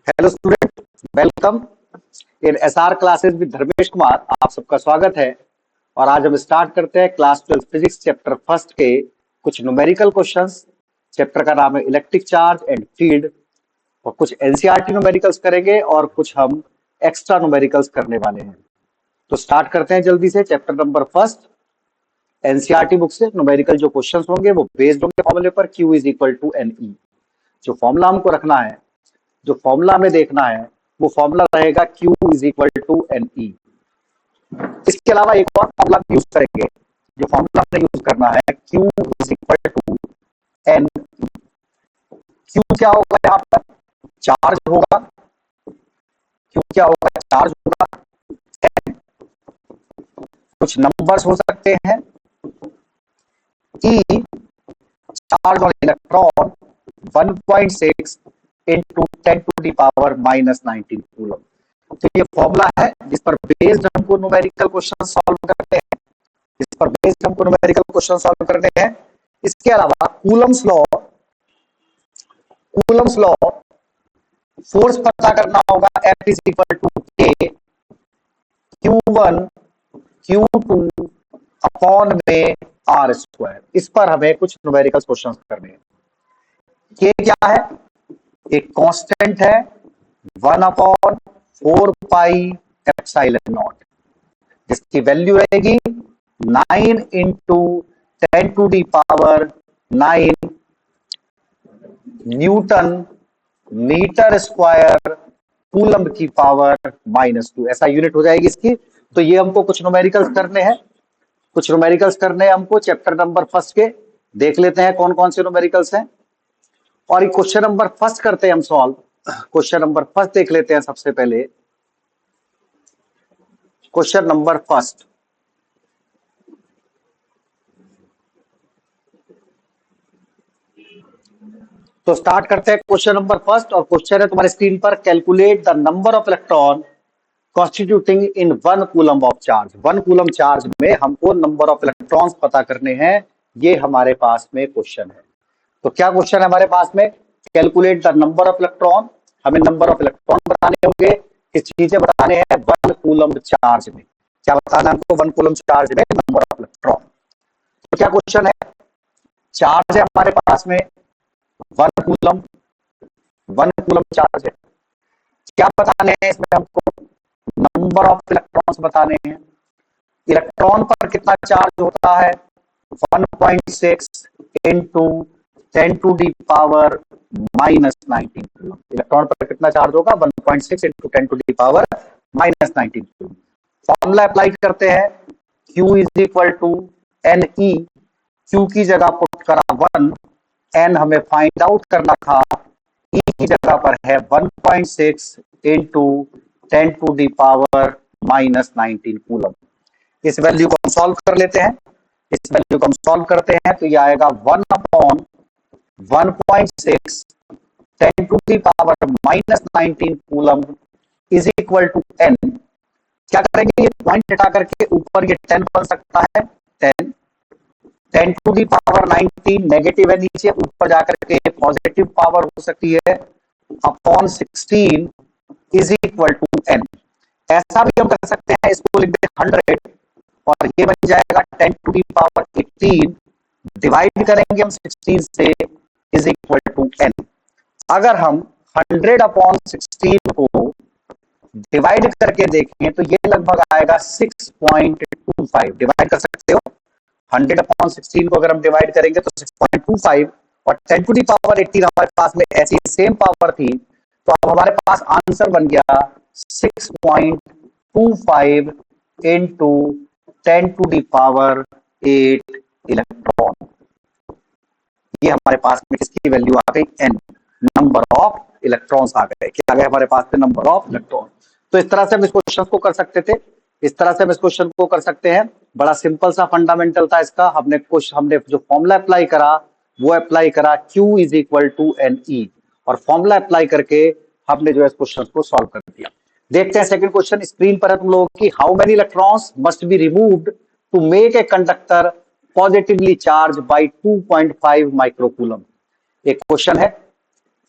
Hello student, welcome in SR classes with Dharmesh Kumar. आप सबका स्वागत है। और आज हम स्टार्ट करते हैं क्लास 12 फिजिक्स चैप्टर फर्स्ट के कुछ न्यूमेरिकल क्वेश्चंस। चैप्टर का नाम है इलेक्ट्रिक चार्ज एंड फील्ड। और कुछ एनसीईआरटी न्यूमेरिकल्स करेंगे और कुछ हम एक्स्ट्रा न्यूमेरिकल्स करने वाले हैं। तो स्टार्ट करते हैं जल्दी से। Chapter number first, NCERT book से न्यूमेरिकल जो क्वेश्चंस होंगे वो बेस्ड होंगे फॉर्मूले पर Q is equal to NE। जो फॉर्मूला हमको रखना है, जो फॉर्मूला में देखना है, वो फॉर्मूला रहेगा Q is equal to NE। इसके अलावा एक और फॉर्मूला यूज करेंगे। जो फॉर्मूला हमें यूज करना है Q is equal to NE। Q क्या होगा? यहाँ पर चार्ज होगा। Q क्या होगा? चार्ज होगा। N कुछ नंबर्स हो सकते हैं। E चार्ज और electron 1.6 into 10 to the power -19 coulomb. तो ये फॉर्मूला है जिस पर बेस्ड हमको न्यूमेरिकल क्वेश्चन सॉल्व करते हैं। इस पर बेस्ड हमको न्यूमेरिकल क्वेश्चन सॉल्व करने हैं। इसके अलावा कूलम्स लॉ फोर्स पता करना होगा। F is equal to K Q1 Q2 upon में R स्क्वायर। इस पर हमें कुछ न्यूमेरिकल क्वेश्चन करने हैं। K क्या है? एक कांस्टेंट है 1/4 पाई एप्सिलॉन नॉट, जिसकी वैल्यू रहेगी 9 into 10 to the power 9 newton metre square coulomb की पावर -2। ऐसा यूनिट हो जाएगी इसकी। तो ये हमको कुछ न्यूमेरिकल्स करने हैं। कुछ न्यूमेरिकल्स करने हैं हमको चैप्टर नंबर फर्स्ट के। देख लेते हैं कौन कौन से न्यूमेरिकल्स हैं। और ये क्वेश्चन नंबर फर्स्ट करते हैं हम सॉल्व। क्वेश्चन नंबर फर्स्ट देख लेते हैं सबसे पहले। क्वेश्चन नंबर फर्स्ट, तो स्टार्ट करते हैं क्वेश्चन नंबर फर्स्ट। और क्वेश्चन है तुम्हारे स्क्रीन पर, calculate the number of electron constituting in 1 coulomb of charge. 1 coulomb charge में हमको नंबर ऑफ इलेक्ट्रॉन्स पता करने हैं। ये हमारे पास में क्वेश्चन है। तो क्या क्वेश्चन है हमारे पास में? Calculate the number of electron. हमें नंबर ऑफ इलेक्ट्रॉन बताने होंगे। किस चीजें बताने हैं? 1 कूलम चार्ज में। क्या बताना है हमको? 1 कूलम चार्ज में नंबर ऑफ इलेक्ट्रॉन। तो क्या क्वेश्चन है? चार्ज है हमारे पास में 1 कूलम। 1 कूलम चार्ज है। क्या बताने हैं इसमें हमको? नंबर ऑफ इलेक्ट्रॉन्स बताने हैं। इलेक्ट्रॉन पर कितना चार्ज होता है? 1.6 into 10 to the power -19 coulomb. Electron पर कितना चार्ज होगा? 1.6 into 10 to the power -19 coulomb. Formula apply करते हैं। Q is equal to NE। Q की जगह पुट करा 1, N हमें फाइंड आउट करना था। E की जगह पर है 1.6 into 10 to the power -19 coulomb. इस वैल्यू को हम सॉल्व कर लेते हैं। इस वैल्यू को हम सॉल्व करते हैं तो ये आएगा 1/1.6 10 to the power -19 coulomb is equal to N। क्या करेंगे? ये पॉइंट हटा करके ऊपर ये 10 बन सकता है। 10 टू दी पावर 19 नेगेटिव है नीचे, ऊपर जाकर के पॉजिटिव पावर हो सकती है upon 16 is equal to N। ऐसा भी हम कर सकते हैं, इसको लिख दें 100 और ये बन जाएगा 10 टू दी पावर 18 डिवाइड करेंगे हम 16 से इज इक्वल टू N। अगर हम 100 अपॉन 16 को डिवाइड करके देखें तो ये लगभग आएगा 6.25। डिवाइड कर सकते हो। 100 अपॉन 16 को अगर हम डिवाइड करेंगे तो 6.25 और 10 टू दी पावर 18 हमारे पास में ऐसी सेम पावर थी। तो अब हमारे पास आंसर बन गया 6.25 into 10 to the power 8 electron. ये हमारे पास में किसकी वैल्यू आ गई? N। नंबर ऑफ इलेक्ट्रॉन्स आ गए। क्या आ गए हमारे पास में? Number of electron. तो इस तरह से हम इस क्वेश्चन को कर सकते थे। इस तरह से हम इस क्वेश्चन को कर सकते हैं। बड़ा सिंपल सा फंडामेंटल था इसका। हमने जो फॉर्मूला अप्लाई करा वो अप्लाई करा Q is equal to NE और फॉर्मूला अप्लाई करके हमने जो है इस क्वेश्चन को सॉल्व कर दिया। देखते हैं सेकंड क्वेश्चन। स्क्रीन पर है तुम लोगों की। How many electrons must be removed to make a conductor positively charge by 2.5 microcoulomb. एक क्वेश्चन है,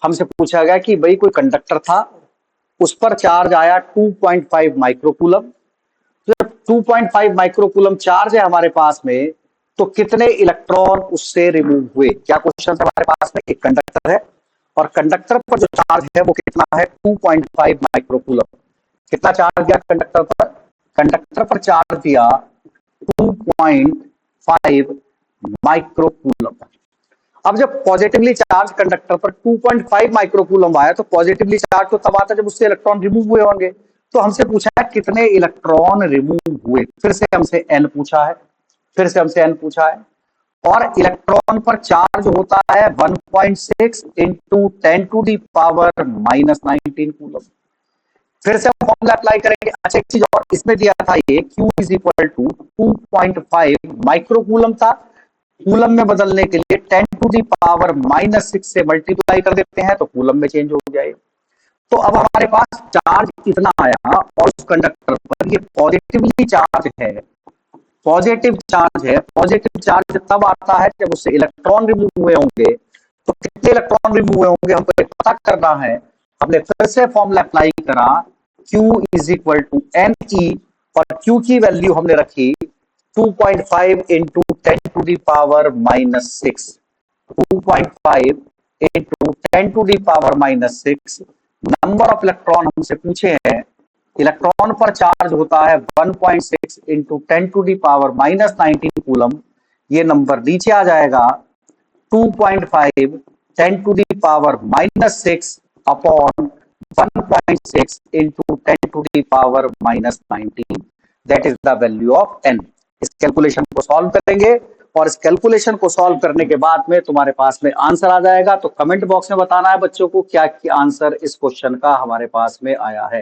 हमसे पूछा गया कि भाई कोई कंडक्टर था उस पर चार्ज आया 2.5 माइक्रोकूलम। जब 2.5 माइक्रोकूलम चार्ज है हमारे पास में, तो कितने इलेक्ट्रॉन उससे रिमूव हुए? क्या क्वेश्चन है हमारे पास में? एक कंडक्टर है और कंडक्टर पर जो चार्ज है वो कितना है? 2.5 माइक्रोकूलम। कितना चार्ज दिया कंडक्टर पर? कंडक्टर पर चार्ज दिया 2.5 माइक्रोकूलम। अब जब पॉजिटिवली चार्ज कंडक्टर पर 2.5 माइक्रोकूलम आया, तो पॉजिटिवली चार्ज तो तब आता जब उससे इलेक्ट्रॉन रिमूव हुए होंगे। तो हमसे पूछा है कितने इलेक्ट्रॉन रिमूव हुए। फिर से हमसे एन पूछा है, फिर से हमसे एन पूछा है। और इलेक्ट्रॉन पर चार्ज होता है 1.6 into 10 to the power minus 19 coulomb. फिर से हम फॉर्मूला अप्लाई करेंगे। अच्छा, एक चीज और इसमें दिया था, ये Q is equal to 2.5 microcoulomb था, कूलम में बदलने के लिए 10 टू दी पावर माइनस 6 से मल्टीप्लाई कर देते हैं तो कूलम में चेंज हो जाएगा। तो अब हमारे पास चार्ज इतना आया और उस कंडक्टर पर ये पॉजिटिवली चार्ज है, पॉजिटिव चार्ज है। पॉजिटिव चार्ज तब आता है जब उससे इलेक्ट्रॉन रिमूव हुए होंगे। तो कितने इलेक्ट्रॉन रिमूव हुए होंगे हमको पता करना है। हमने फिर से फॉर्मूला अप्लाई करा, Q is equal to NE, और Q की वैल्यू हमने रखी 2.5 into 10 to the power minus 6। 2.5 into 10 to the power minus 6। Number of electron हमसे पूछे हैं, इलेक्ट्रॉन पर चार्ज होता है 1.6 into 10 to the power minus 19 coulomb. ये नंबर नीचे आ जाएगा 2.5 10 to the power minus 6 upon 1.6 into 10 to the power minus 19। That is the value of N. इस कैलकुलेशन को सॉल्व करेंगे और इस कैलकुलेशन को सॉल्व करने के बाद में तुम्हारे पास में आंसर आ जाएगा। तो कमेंट बॉक्स में बताना है बच्चों को क्या आंसर इस क्वेश्चन का हमारे पास में आया है,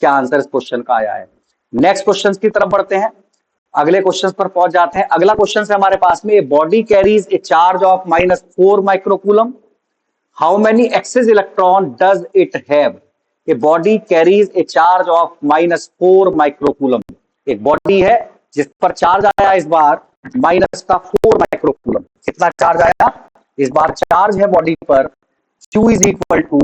क्या आंसर इस क्वेश्चन का आया है। नेक्स्ट क्वेश्चन की तरफ बढ़ते हैं, अगले क्वेश्चन पर पहुंच जाते हैं। अगला क्वेश्चन है हमारे पास में, body carries a charge of -4 microcoulomb, how many excess electron does it have? A body carries a charge of -4 microcoulomb. एक बॉडी है जिस पर चार्ज आया इस बार -4 माइक्रोकूलम। कितना चार्ज आया इस बार? चार्ज है बॉडी पर Q is equal to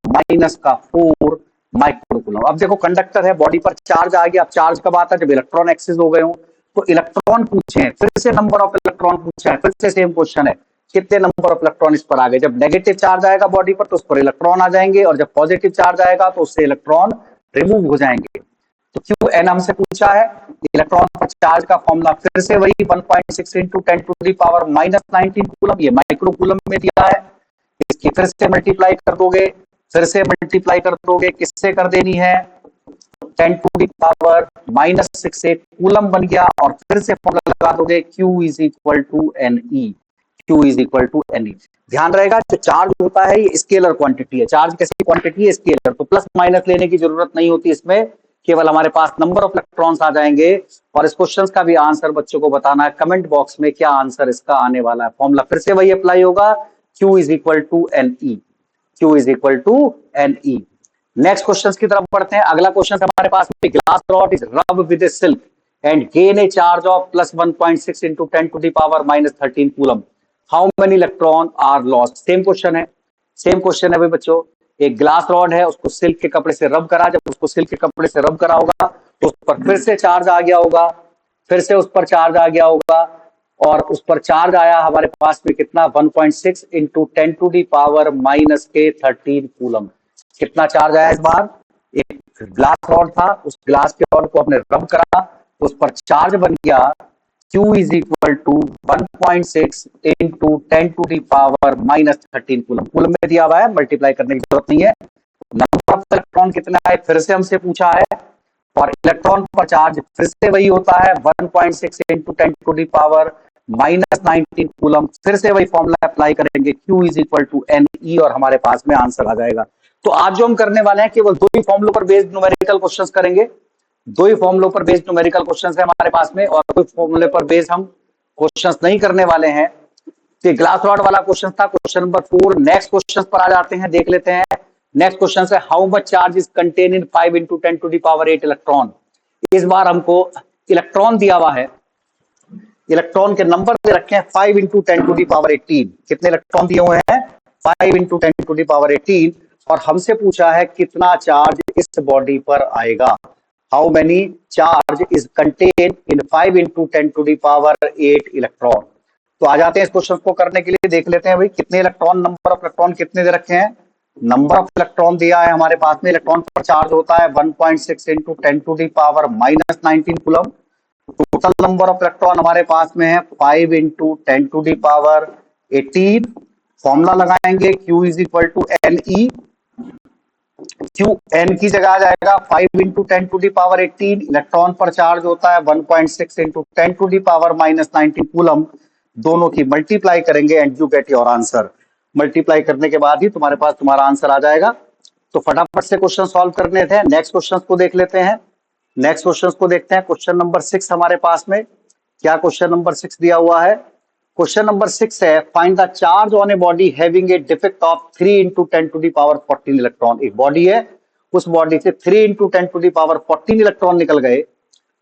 -4 microcoulomb. अब देखो कंडक्टर है, बॉडी पर चार्ज आ गया। अब चार्ज कब आता है? जब इलेक्ट्रॉन एक्सेस हो गए हो। तो इलेक्ट्रॉन पूछे हैं, फिर से नंबर ऑफ इलेक्ट्रॉन पूछा है, फिर से सेम क्वेश्चन है, कितने नंबर ऑफ इलेक्ट्रॉन इस पर आ गए। जब नेगेटिव चार्ज आएगा बॉडी पर तो उस पर इलेक्ट्रॉन आ जाएंगे, और जब पॉजिटिव चार्ज आएगा तो उससे इलेक्ट्रॉन रिमूव हो जाएंगे। तो क्यू एन हमसे पूछा है। इलेक्ट्रॉन पर चार्ज का फॉर्मूला फिर से वही 1.6 into 10 to the power minus 19 coulomb. ये माइक्रोकूलम में दिया है, इसकी फिर से मल्टीप्लाई कर दोगे, फिर से मल्टीप्लाई कर दोगे, किससे कर देनी है? 10 टू दी पावर माइनस 6 से कूलम बन गया, और फिर से फॉर्मूला लगा दोगे Q is equal to NE। Q is equal to NE। ध्यान रहेगा, जो चार्ज होता है ये स्केलर क्वांटिटी है। चार्ज कैसी क्वांटिटी है? स्केलर। तो प्लस माइनस लेने की जरूरत नहीं होती इसमें, केवल हमारे पास नंबर ऑफ इलेक्ट्रॉन्स आ जाएंगे। और इस क्वेश्चन का भी आंसर बच्चों को बताना है कमेंट बॉक्स में, क्या आंसर इसका आने वाला है। फॉर्मूला फिर से वही अप्लाई होगा, Q is equal to NE। Q is equal to NE। Next question की तरफ बढ़ते हैं। अगला क्वेश्चन हमारे पास में, glass rod is rub with silk and gain a charge of +1.6 into 10 to the power -13 coulomb, how many electron are lost? Same question है, same question है भाई बच्चों। एक ग्लास रॉड है, उसको सिल्क के कपड़े से रब करा। जब उसको सिल्क के कपड़े से रब करा होगा तो उस पर फिर से चार्ज आ गया होगा, फिर से उस पर चार्ज आ गया होगा, और उस पर चार्ज आया हमारे पास में कितना? 1.6 into 10 to the power -13 coulomb. कितना चार्ज आया इस बार? एक ग्लास रॉड था, उस ग्लास के रॉड को आपने रब करा, उस पर चार्ज बन गया Q is equal to 1.6 into 10 to the power -13 coulomb. Coulomb में दिया हुआ है, मल्टीप्लाई करने की जरूरत नहीं है। नंबर ऑफ इलेक्ट्रॉन कितना है फिर से हमसे पूछा है, और इलेक्ट्रॉन पर चार्ज फिर से वही होता है 1.6 into 10 to the power -19 coulomb. फिर से वही फॉर्मूला अप्लाई करेंगे, Q is equal to NE, और हमारे पास में आंसर आ जाएगा। तो आज जो हम करने वाले हैं केवल दो ही फॉर्मूलों पर बेस्ड न्यूमेरिकल क्वेश्चंस करेंगे। दो ही फॉर्मूलों पर बेस्ड न्यूमेरिकल क्वेश्चंस है हमारे पास में, और कोई फॉर्मूले पर बेस्ड हम क्वेश्चंस नहीं करने वाले हैं। तो ग्लास रॉड वाला क्वेश्चन था, क्वेश्चन नंबर 4। नेक्स्ट क्वेश्चन पर आ जाते हैं, देख लेते हैं। नेक्स्ट क्वेश्चन है, how much charge is contain in 5 into 10 to the power 8 electron? इस बार हमको इलेक्ट्रॉन दिया हुआ है, इलेक्ट्रॉन के नंबर दे रखे हैं 5 इंटू 10 टू दी पावर 18। कितने इलेक्ट्रॉन दिए हुए हैं? 5 इंटू 10 टू दी पावर 18। और हमसे पूछा है कितना चार्ज इस बॉडी पर आएगा? How many charge is contain in 5 into 10 to the power 8 electron? तो आ जाते हैं इस क्वेश्चन को करने के लिए। देख लेते हैं भाई कितने इलेक्ट्रॉन, नंबर ऑफ इलेक्ट्रॉन कितने दे रखे हैं। नंबर ऑफ इलेक्ट्रॉन दिया है हमारे पास में, इलेक्ट्रॉन पर चार्ज होता है 1.6 into 10 to the power -19 coulomb. Total number of electron हमारे पास में है 5 into 10 to the power 18। Formula लगाएंगे Q is equal to NE। Q N की जगह आ जाएगा 5 into 10 to the power 18। Electron पर चार्ज होता है 1.6 into 10 to the power -19 coulomb. दोनों की मल्टीप्लाई करेंगे and you get your answer. Multiply करने के बाद ही तुम्हारे पास तुम्हारा आंसर आ जाएगा। तो फटाफट से क्वेश्चन सॉल्व करने थे। नेक्स्ट क्वेश्चन को देख लेते हैं। नेक्स्ट क्वेश्चन को देखते हैं। क्वेश्चन नंबर 6 हमारे पास में, क्या क्वेश्चन नंबर 6 दिया हुआ है? क्वेश्चन नंबर 6 है, find the charge on a body having a defect of 3 into 10 to the power 14 electron. एक बॉडी है, उस बॉडी से 3 into 10 to the power 14 electron निकल गए,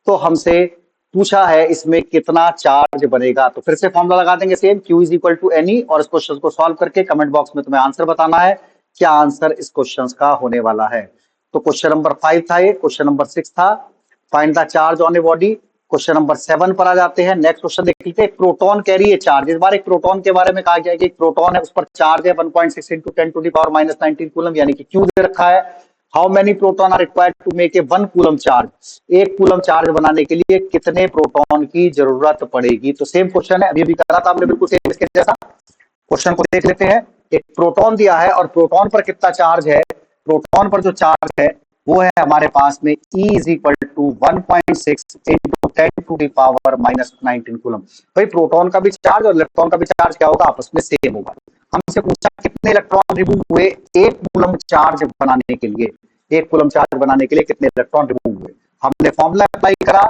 तो हमसे पूछा है इसमें कितना चार्ज बनेगा। तो फिर से फॉर्मूला लगा देंगे same, Q is equal to NE, और इस क्वेश्चन को सॉल्व करके कमेंट बॉक्स में तुम्हें आंसर बताना है क्या आंसर इस क्वेश्चन का होने वाला है। तो क्वेश्चन नंबर 5 था ये, क्वेश्चन नंबर 6 था find the charge on a body. Question number 7 पर आ जाते हैं। नेक्स्ट क्वेश्चन देख लीजिए, प्रोटॉन कैरी ए चार्ज। इस बार एक प्रोटॉन के बारे में कहा गया है कि एक प्रोटॉन है, उस पर चार्ज है 1.6 into 10 to the power -19 coulomb, यानी कि Q दे रखा है। How many proton are required to make a 1 coulomb charge. एक कूलम चार्ज बनाने के लिए कितने प्रोटॉन की जरूरत पड़ेगी। तो सेम क्वेश्चन है, अभी भी करा था आपने बिल्कुल सेम इसके जैसा। क्वेश्चन को देख लेते हैं। एक प्रोटॉन दिया है और प्रोटॉन पर कितना चार्ज है। प्रोटॉन पर जो चार्ज है वो है हमारे पास में E is equal to 1.6 into 10 to the power -19 coulomb. भाई प्रोटॉन का भी चार्ज और इलेक्ट्रॉन का भी चार्ज क्या होगा, आपस में सेम होगा। हमसे पूछा कितने इलेक्ट्रॉन रिमूव हुए एक कूलम चार्ज बनाने के लिए। एक कूलम चार्ज बनाने के लिए कितने इलेक्ट्रॉन रिमूव हुए। हमने फॉर्मूला अप्लाई करा,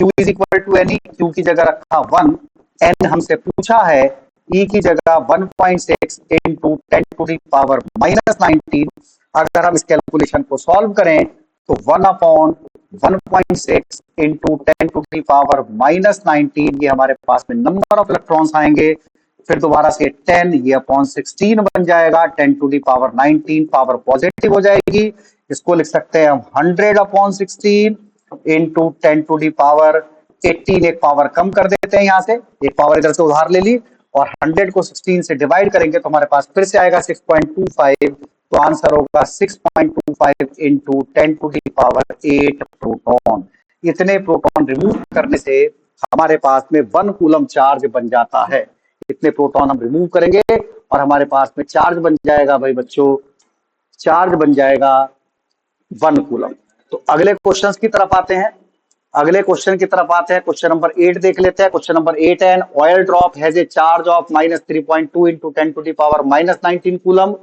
Q is equal to NE। Q की जगह रखा 1, N हमसे पूछा है, E की जगह 1.6 into 10 to the power -19। अगर हम इस कैलकुलेशन को सॉल्व करें तो 1/1.6 into 10 to the power -19 ये हमारे पास में नंबर ऑफ इलेक्ट्रॉन्स आएंगे। फिर दोबारा से 10 ये अपॉन 16 बन जाएगा। 10 to the power 19 power positive हो जाएगी। इसको लिख सकते हैं हम 100/16 into 10 to the power 18। एक पावर कम कर देते हैं, यहां से एक पावर इधर से उधार ले ली और 100 को 16 से डिवाइड करेंगे तो हमारे पास फिर से आएगा 6.25। तो आंसर होगा 6.25 into 10 to the power 8 proton. इतने प्रोटॉन रिमूव करने से हमारे पास में 1 कूलम चार्ज बन जाता है। इतने प्रोटॉन हम रिमूव करेंगे और हमारे पास में चार्ज बन जाएगा भाई बच्चों, चार्ज बन जाएगा 1 कूलम। तो अगले क्वेश्चन की तरफ आते हैं। अगले क्वेश्चन की तरफ आते हैं। क्वेश्चन नंबर 8 देख लेते हैं। क्वेश्चन नंबर 8 है, oil drop has a charge of -3.2 into 10 to the power -19 coulomb.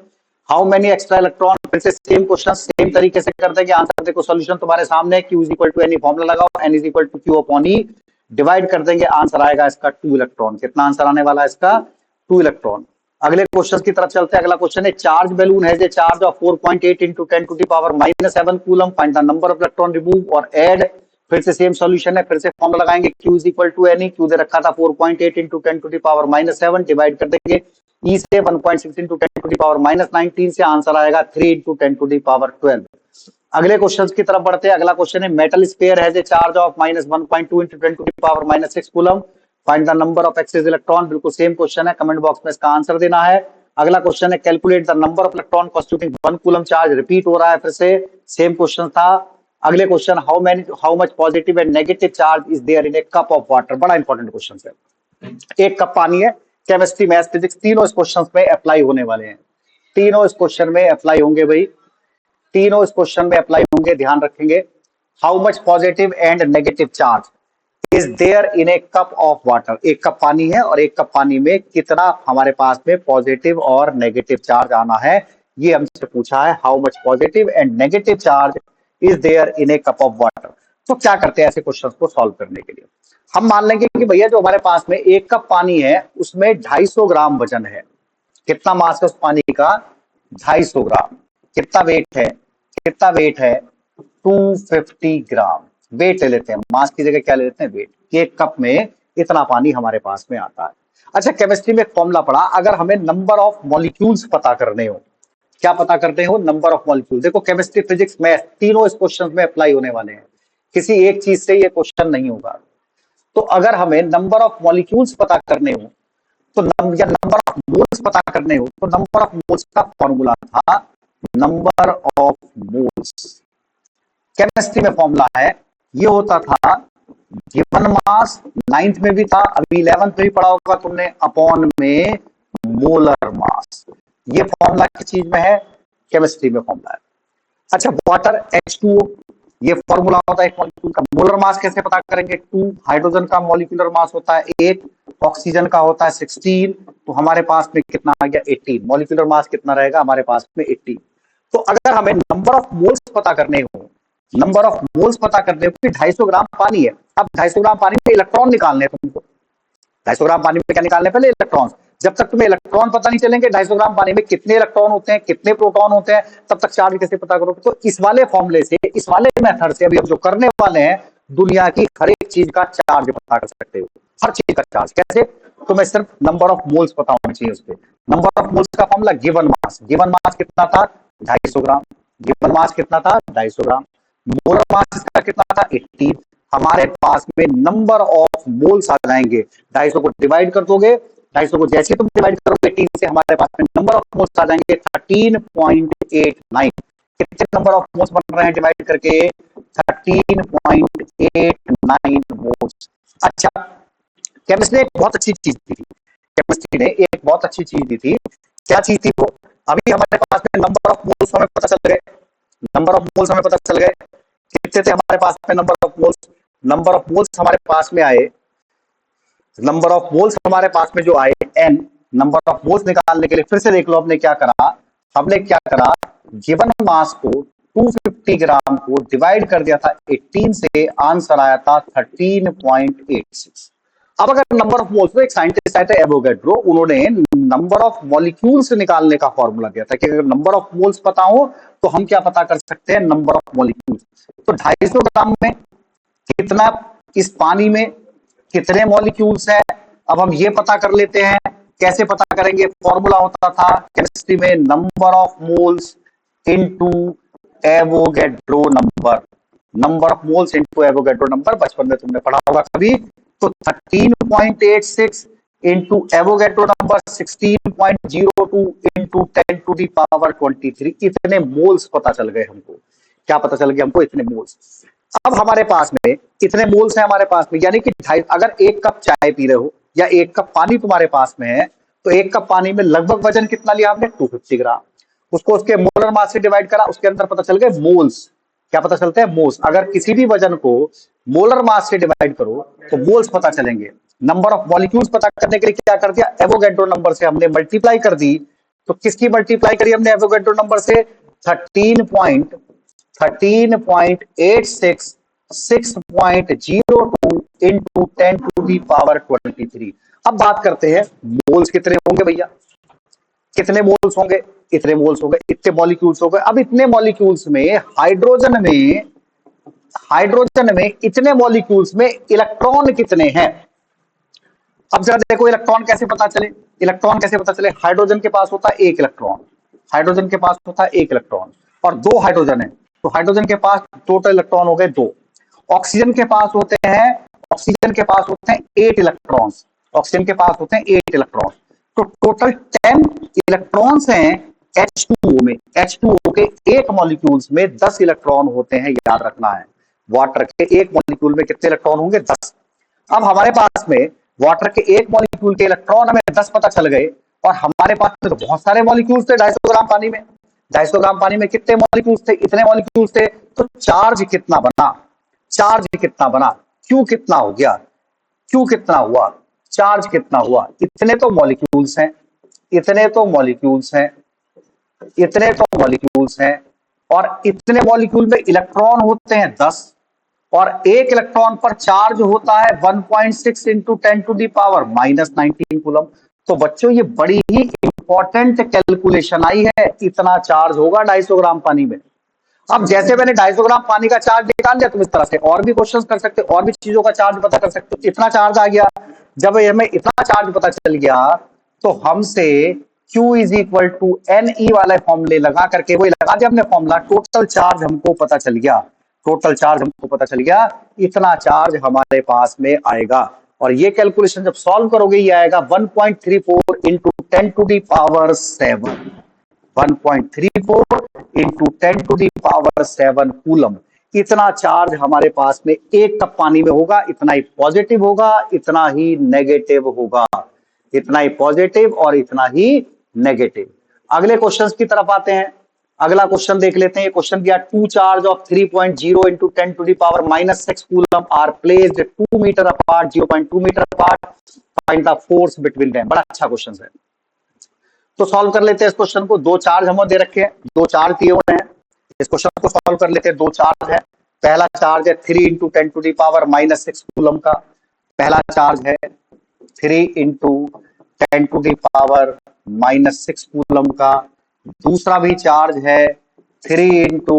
How many extra electron. फिर से सेम क्वेश्चन सेम तरीके से कर देंगे। आंसर देखो, सॉल्यूशन तुम्हारे सामने, Q is equal to NE, formula लगाओ, N is equal to Q upon E, divide कर देंगे, आंसर आएगा इसका 2 इलेक्ट्रॉन। कितना आंसर आने वाला है इसका, 2 इलेक्ट्रॉन। अगले क्वेश्चन की तरफ चलते हैं। अगला क्वेश्चन है, charge balloon has a charge of 4.8 into 10 to the power -7 coulomb, find the number of electron remove और ऐड। फिर से सेम सॉल्यूशन है, फिर से फॉर्मूला लगाएंगे, Q is equal to NE। Q दे रखा था 4.8 into 10 to the power -7, divide कर देंगे E से 1.6 into 10 to the power -19 से आंसर आएगा 3 into 10 to the power 12। अगले क्वेश्चन की तरफ बढ़ते हैं। अगला क्वेश्चन है, metal sphere has a charge of -1.2 into 10 to the power -6 coulomb, find the number of excess electron. बिल्कुल सेम क्वेश्चन है, कमेंट बॉक्स में इसका आंसर देना है। अगला क्वेश्चन है, calculate the number of electron constituting 1 coulomb charge. Repeat हो रहा है, फिर से सेम क्वेश्चन था। अगले question, how much positive and negative charge is there in a cup of water. बड़ा इंपॉर्टेंट क्वेश्चन है। एक कप पानी है, केमिस्ट्री, मैथ्स, फिजिक्स तीनों इस क्वेश्चन में अप्लाई होने वाले हैं। तीनों इस क्वेश्चन में अप्लाई होंगे भाई, तीनों इस क्वेश्चन में अप्लाई होंगे, ध्यान रखेंगे। How much positive and negative charge is there in a cup of water. एक कप पानी है और एक कप पानी में कितना हमारे पास में पॉजिटिव और नेगेटिव चार्ज आना है, ये हमसे पूछा है। How much positive and negative charge is there in a cup of water. तो क्या करते हैं ऐसे क्वेश्चन को सॉल्व करने के लिए, हम मान लेंगे कि भैया जो हमारे पास में एक कप पानी है उसमें 250 ग्राम वजन है। कितना मास है उस पानी का, 250 ग्राम। कितना वेट है, कितना वेट है, 250 ग्राम। वेट ले लेते हैं, मास की जगह क्या ले लेते हैं, वेट। एक कप में इतना पानी हमारे पास में आता है। अच्छा, केमिस्ट्री में एक फॉर्मूला पढ़ा, अगर हमें नंबर ऑफ मॉलिक्यूल्स पता करने हो क्या पता करते हो? Number of molecule. देखो केमिस्ट्री, फिजिक्स, मैथ तीनों इस क्वेश्चन में अप्लाई होने वाले हैं, किसी एक चीज से ये क्वेश्चन नहीं होगा। तो अगर हमें नंबर ऑफ मॉलिक्यूल्स पता करने हो तो या नंबर ऑफ मोल्स पता करने हो तो नंबर ऑफ मोल्स का फॉर्मूला था नंबर ऑफ मोल्स। केमिस्ट्री में फॉर्मूला है, ये होता था गिवन मास, 9th में भी था, अभी 11th में भी पढ़ा होगा तुमने, अपॉन में मोलर मास। ये फॉर्मूला किस चीज में है? केमिस्ट्री में फॉर्मूला है। अच्छा, वाटर H2O, ये फॉर्मूला होता है एक मॉलिक्यूल का। मोलर मास कैसे पता करेंगे? 2, हाइड्रोजन का मॉलिक्यूलर मास होता है 8, ऑक्सीजन का होता है 16, तो हमारे पास में कितना आ गया? 18। मॉलिक्यूलर मास कितना रहेगा हमारे पास में? 18। तो अगर हमें नंबर ऑफ मोल्स पता करने हो, नंबर ऑफ मोल्स पता करने हो, 250 ग्राम पानी है, अब 250 ग्राम पानी में इलेक्ट्रॉन निकालने हैं तुमको। 250 ग्राम पानी में क्या निकालने? पहले इलेक्ट्रॉन। जब तक तुम्हें इलेक्ट्रॉन पता नहीं चलेंगे 250 ग्राम पानी में कितने इलेक्ट्रॉन होते हैं, कितने प्रोटॉन होते हैं, तब तक चार्ज कैसे पता करोगे? तो इस वाले फॉर्मूले से, इस वाले मेथड से अभी हम जो करने वाले हैं, दुनिया की हर एक चीज का चार्ज पता कर सकते हो। हर चीज का चार्ज कैसे? तो मैं सिर्फ नंबर ऑफ मोल्स पता होना चाहिए उस पर। नंबर ऑफ मोल्स का formula given mass. Given mass कितना था? 250 ग्राम। गिवन मास कितना था? 250 ग्राम। मोलर मास इसका कितना था? 18। हमारे पास में नंबर ऑफ मोल्स आ जाएंगे। 250 को डिवाइड कर दोगे, 250 को जैसे तुम डिवाइड करोगे 18 से, हमारे पास में नंबर ऑफ मोल्स आ जाएंगे 13.89। कितने नंबर ऑफ मोल्स बन रहे हैं डिवाइड करके? 13.89 मोल्स। अच्छा, केमिस्ट्री ने एक बहुत अच्छी चीज दी थी। केमिस्ट्री ने एक बहुत अच्छी चीज दी थी। क्या चीज थी वो? अभी हमारे पास में नंबर ऑफ मोल्स हमें पता चल गए। नंबर ऑफ मोल्स हमें पता चल गए। कितने थे हमारे पास में number of moles? Number of moles हमारे पास में आए, नंबर ऑफ मोल्स हमारे पास में जो आए n। नंबर ऑफ मोल्स निकालने के लिए फिर से देख लो हमने क्या करा। हमने क्या करा, गिवन मास को 250 ग्राम को डिवाइड कर दिया था 18 से, आंसर आया था 13.86। अब अगर नंबर ऑफ मोल्स, तो एक साइंटिस्ट आए थे एवोगैड्रो, उन्होंने नंबर ऑफ मॉलिक्यूल्स निकालने का फॉर्मूला दिया था कि अगर नंबर ऑफ मोल्स पता हो तो हम क्या पता कर सकते हैं? Number of molecules. तो 250 ग्राम में कितना, इस पानी में कितने मॉलिक्यूल्स हैं, अब हम ये पता कर लेते हैं। कैसे पता करेंगे? फॉर्मूला होता था केमिस्ट्री में number of moles into Avogadro number. Number of moles into Avogadro number, बचपन में तुमने पढ़ा होगा कभी। तो 13.86 into Avogadro number 16.02 into 10 to the power 23। इतने मोल्स पता चल गए हमको। क्या पता चल गया हमको? इतने मोल्स। अब हमारे पास में इतने मोल्स हैं हमारे पास में, यानी कि अगर 1 कप चाय पी रहे हो या 1 कप पानी तुम्हारे पास में है, तो 1 कप पानी में लगभग वजन कितना लिया आपने? 250 ग्राम। उसको उसके मोलर मास से डिवाइड करा, उसके अंदर पता चल गए मोल्स। क्या पता चलते हैं? मोल्स। अगर किसी भी वजन को मोलर मास से डिवाइड करो तो मोल्स पता चलेंगे। नंबर ऑफ मॉलिक्यूल्स पता करने के लिए क्या कर दिया? एवोगैड्रो नंबर से हमने मल्टीप्लाई कर दी। तो किसकी मल्टीप्लाई करी हमने एवोगैड्रो नंबर से? 13.86 6.02 इंटू 10 टू दी पावर 23। अब बात करते हैं मोल्स कितने होंगे भैया? कितने मोल्स होंगे? इतने मोल्स हो गए, इतने मॉलिक्यूल्स हो गए। अब इतने मॉलिक्यूल्स में हाइड्रोजन में इतने मॉलिक्यूल्स में इलेक्ट्रॉन कितने हैं? अब जरा देखो इलेक्ट्रॉन कैसे पता चले। इलेक्ट्रॉन कैसे पता चले? हाइड्रोजन के पास होता है 1 इलेक्ट्रॉन, हाइड्रोजन के पास होता है 1 इलेक्ट्रॉन, और 2 हाइड्रोजन है, तो हाइड्रोजन के पास टोटल इलेक्ट्रॉन हो गए 2। ऑक्सीजन के पास होते हैं 8 इलेक्ट्रॉन्स। ऑक्सीजन के पास होते हैं 8 इलेक्ट्रॉन, तो टोटल 10 इलेक्ट्रॉन्स हैं H2O में। H2O के एक मॉलिक्यूल्स में 10 इलेक्ट्रॉन होते हैं, याद रखना है। वाटर के एक मॉलिक्यूल में कितने इलेक्ट्रॉन होंगे? 10। अब हमारे पास में वाटर के एक मॉलिक्यूल के इलेक्ट्रॉन हमें 10 पता चल गए, और हमारे पास में तो बहुत सारे मॉलिक्यूल्स थे 250 ग्राम पानी में। 250 ग्राम पानी में कितने मॉलिक्यूल्स थे? इतने मॉलिक्यूल्स थे, तो चार्ज कितना बना? चार्ज कितना बना? क्यू कितना हो गया? क्यू कितना हुआ? चार्ज कितना हुआ? इतने तो मॉलिक्यूल्स हैं, इतने तो मॉलिक्यूल्स हैं, इतने तो मॉलिक्यूल्स हैं, और इतने मॉलिक्यूल में इलेक्ट्रॉन होते हैं 10, और एक इलेक्ट्रॉन पर चार्ज होता है 1.6 into 10 to the power -19 coulomb. तो बच्चों ये बड़ी ही इंपॉर्टेंट कैलकुलेशन आई है। इतना चार्ज होगा 250 ग्राम पानी में। अब जैसे मैंने 250 ग्राम पानी का चार्ज निकाल लिया, तुम इस तरह से और भी क्वेश्चन कर सकते हो, और भी चीजों का चार्ज पता कर सकते हो। इतना चार्ज आ गया। जब हमें इतना चार्ज पता चल गया तो हमसे Q is equal to NE वाले फॉर्मूले लगा करके, वही लगा दिया हमने फॉर्मूला, टोटल चार्ज हमको पता चल गया, टोटल चार्ज हमको पता चल गया, इतना चार्ज हमारे पास में आएगा। और ये कैलकुलेशन जब सॉल्व करोगे ये आएगा 1.34 into 10 to the power 7, 1.34 into 10 to the power 7 coulomb. इतना चार्ज हमारे पास में एक कप पानी में होगा, इतना ही पॉजिटिव होगा, इतना ही नेगेटिव होगा, इतना ही पॉजिटिव और इतना ही नेगेटिव। अगले क्वेश्चंस की तरफ आते हैं। अगला क्वेश्चन देख लेते हैं। ये क्वेश्चन दिया, two charge of 3.0 into 10 to the power -6 coulomb are placed 2 metre apart, 0.2 metre apart, find the force between them. बड़ा अच्छा क्वेश्चन है, तो सॉल्व कर लेते हैं इस क्वेश्चन को। दो चार्ज हमें दे रखे हैं, दो चार्ज दिए हुए हैं, इस क्वेश्चन को सॉल्व कर लेते हैं। दो चार्ज है, पहला चार्ज है 3 into 10 to the power -6 coulomb का, पहला चार्ज है 3 into 10 to the power -6 coulomb का। दूसरा भी चार्ज है 3 into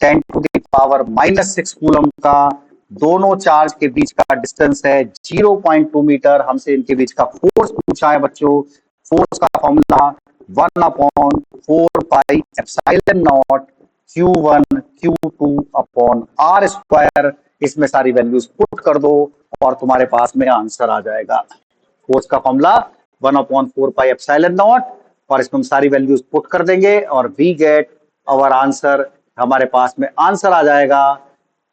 10 to the power -6 coulomb का। दोनों चार्ज के बीच का डिस्टेंस है 0.2 मीटर। हमसे इनके बीच का फोर्स पूछा है बच्चों। फोर्स का formula 1/4 pi epsilon not Q1 Q2 upon R square. इसमें सारी वैल्यूज पुट कर दो और तुम्हारे पास में आंसर आ जाएगा। फोर्स का फॉर्मूला 1/4 पाई एप्सिलॉन नॉट, और इसमें हम सारी वैल्यूज पुट कर देंगे और वी गेट आवर आंसर। हमारे पास में आंसर आ जाएगा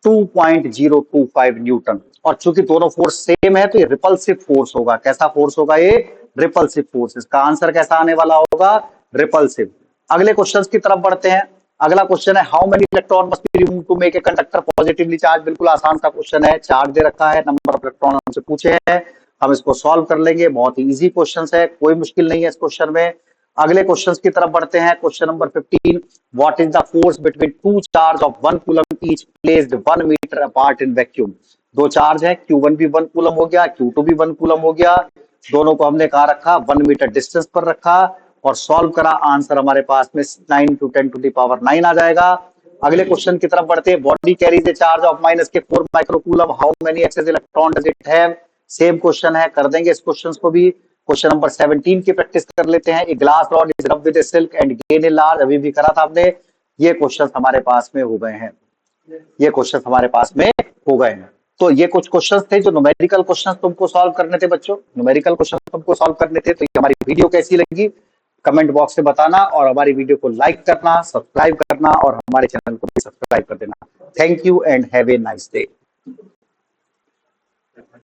2.025 न्यूटन। और चूंकि दोनों फोर्स सेम है तो ये रिपल्सिव फोर्स होगा। कैसा फोर्स होगा ये? Repulsive force. इसका आंसर कैसा आने वाला होगा? रिपल्सिव। अगले क्वेश्चन की तरफ बढ़ते हैं। अगला क्वेश्चन है, how many electron must be remove to make a conductor positively charge. बिल्कुल आसान सा क्वेश्चन है, चार्ज दे रखा है, नंबर ऑफ इलेक्ट्रॉन हमसे पूछे हैं, हम इसको सॉल्व कर लेंगे। बहुत ही इजी क्वेश्चन है, कोई मुश्किल नहीं है इस क्वेश्चन में। अगले क्वेश्चन की तरफ बढ़ते हैं। Question number 15, what is the force between two charge of 1 coulomb each placed 1 metre apart in vacuum. दो चार्ज है, Q1 भी 1 कूलम हो गया, Q2 भी 1 कूलम हो गया। दोनों को हमने कहा रखा 1 मीटर डिस्टेंस पर रखा और सॉल्व करा। आंसर हमारे पास में 9 टू 10 टू दी पावर 9 आ जाएगा। अगले क्वेश्चन की तरफ बढ़ते हैं। Body carries a charge of -4 microcoulomb, how many excess electron does it have. Same question है, कर देंगे इस क्वेश्चन को भी। क्वेश्चन नंबर 17 की प्रैक्टिस कर लेते हैं। A glass rod is rub with A silk and gain a large, अभी भी करा था आपने। ये क्वेश्चन हमारे पास में हो गए हैं, ये क्वेश्चन हमारे पास में हो गए हैं। तो ये कुछ क्वेश्चंस थे जो न्यूमेरिकल क्वेश्चंस तुमको सॉल्व करने थे बच्चों, न्यूमेरिकल क्वेश्चन तुमको सॉल्व करने थे। तो ये हमारी वीडियो कैसी लगी कमेंट बॉक्स में बताना, और हमारी वीडियो को लाइक करना, सब्सक्राइब करना और हमारे चैनल को भी सब्सक्राइब कर देना। Thank you and have a nice day.